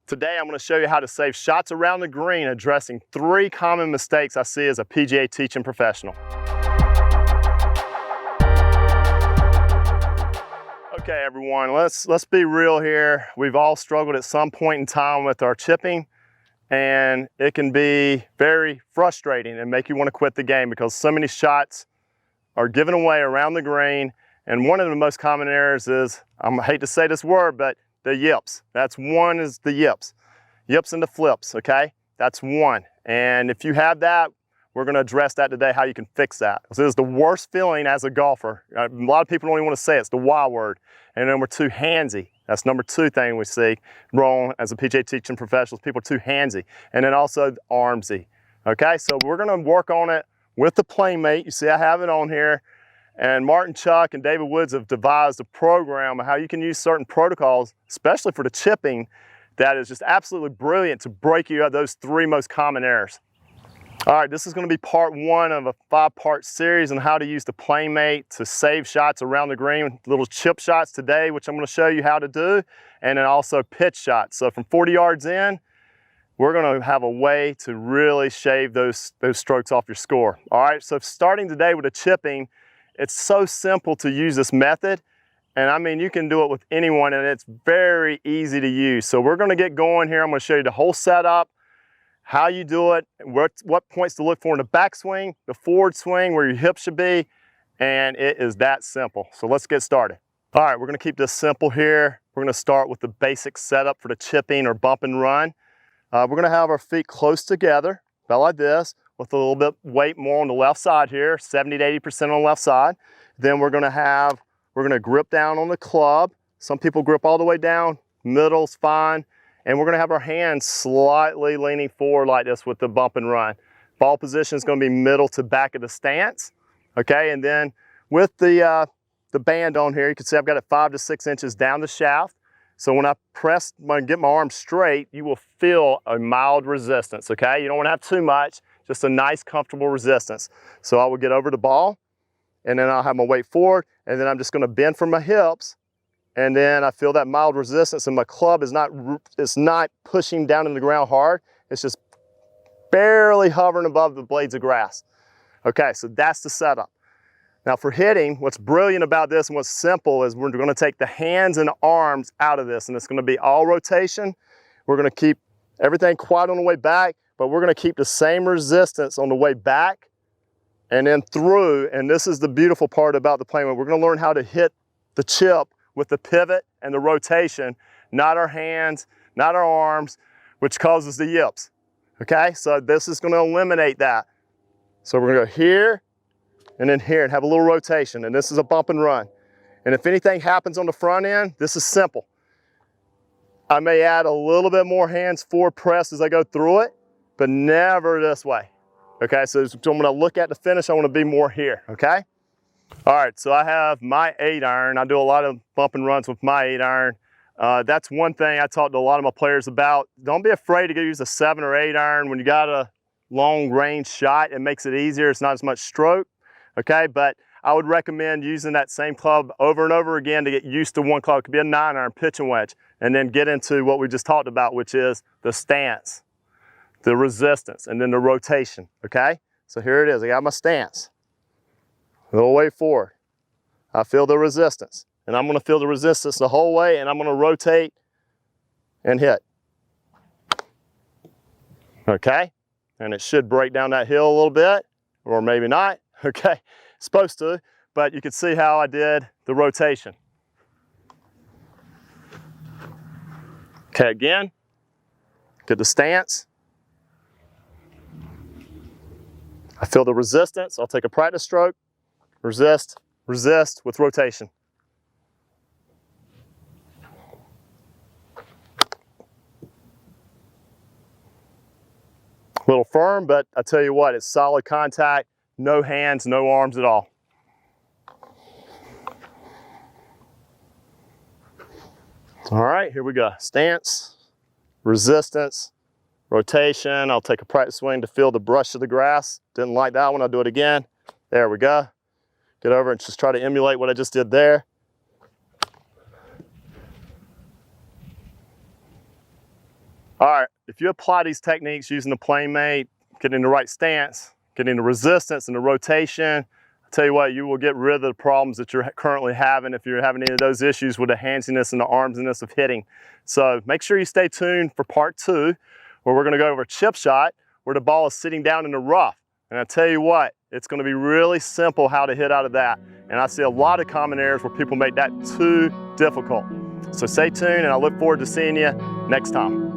Today I'm going to show you how to save shots around the green, addressing 3 common mistakes I see as a PGA teaching professional. Okay everyone, let's be real here. We've all struggled at some point in time with our chipping, and it can be very frustrating and make you want to quit the game because so many shots are given away around the green. And one of the most common errors is, I hate to say this word, but the yips. That's one, is the yips. Yips and the flips, okay? That's one. And if you have that, we're gonna address that today, how you can fix that. This is the worst feeling as a golfer. A lot of people don't even wanna say it. It's the Y word. And number 2, handsy. That's number 2 thing we see wrong as a PGA teaching professional. People are too handsy. And then also armsy, okay? So we're gonna work on it with the playmate. You see I have it on here. And Martin Chuck and David Woods have devised a program of how you can use certain protocols, especially for the chipping, that is just absolutely brilliant to break you of those 3 most common errors. All right, this is going to be part 1 of a 5-part series on how to use the playmate to save shots around the green, little chip shots today, which I'm going to show you how to do, and then also pitch shots. So from 40 yards in, we're going to have a way to really shave those strokes off your score. All right, so starting today with the chipping, it's so simple to use this method, and I mean you can do it with anyone, and it's very easy to use. So we're going to get going here. I'm going to show you the whole setup, how you do it, what points to look for in the backswing, the forward swing, where your hips should be, and it is that simple. So let's get started. All right, we're going to keep this simple here. We're going to start with the basic setup for the chipping or bump and run. We're going to have our feet close together, about like this, with a little bit weight more on the left side here, 70 to 80% on the left side. Then we're gonna grip down on the club. Some people grip all the way down, middle's fine. And we're gonna have our hands slightly leaning forward like this with the bump and run. Ball position is gonna be middle to back of the stance, okay? And then with the band on here, you can see I've got it 5 to 6 inches down the shaft. So when I get my arm straight, you will feel a mild resistance, okay? You don't wanna have too much, just a nice, comfortable resistance. So I will get over the ball, and then I'll have my weight forward, and then I'm just gonna bend from my hips, and then I feel that mild resistance, and my club is not pushing down in the ground hard. It's just barely hovering above the blades of grass. Okay, so that's the setup. Now for hitting, what's brilliant about this and what's simple is we're gonna take the hands and the arms out of this, and it's gonna be all rotation. We're gonna keep everything quiet on the way back, but we're gonna keep the same resistance on the way back and then through. And this is the beautiful part about the playmate. We're gonna learn how to hit the chip with the pivot and the rotation, not our hands, not our arms, which causes the yips, okay? So this is gonna eliminate that. So we're gonna go here and then here and have a little rotation, and this is a bump and run. And if anything happens on the front end, this is simple. I may add a little bit more hands forward press as I go through it, but never this way, okay? So I'm gonna look at the finish, I wanna be more here, okay? All right, so I have my 8-iron. I do a lot of bump and runs with my 8-iron. That's one thing I talked to a lot of my players about. Don't be afraid to use a 7 or 8-iron. When you got a long range shot, it makes it easier. It's not as much stroke, okay? But I would recommend using that same club over and over again to get used to one club. It could be a 9-iron pitching wedge, and then get into what we just talked about, which is the stance, the resistance, and then the rotation, okay? So here it is, I got my stance. A little way forward. I feel the resistance, and I'm gonna feel the resistance the whole way, and I'm gonna rotate and hit. Okay? And it should break down that hill a little bit, or maybe not, okay? It's supposed to, but you can see how I did the rotation. Okay, again, get the stance. I feel the resistance. I'll take a practice stroke, resist, resist with rotation. A little firm, but I tell you what, it's solid contact, no hands, no arms at all. All right, here we go. Stance, resistance, rotation. I'll take a practice swing to feel the brush of the grass. Didn't like that one, I'll do it again. There we go. Get over and just try to emulate what I just did there. All right, if you apply these techniques using the PlaneMate, getting the right stance, getting the resistance and the rotation, I'll tell you what, you will get rid of the problems that you're currently having if you're having any of those issues with the handsiness and the armsiness of hitting. So make sure you stay tuned for part 2, where we're gonna go over a chip shot where the ball is sitting down in the rough. And I tell you what, it's gonna be really simple how to hit out of that. And I see a lot of common errors where people make that too difficult. So stay tuned, and I look forward to seeing you next time.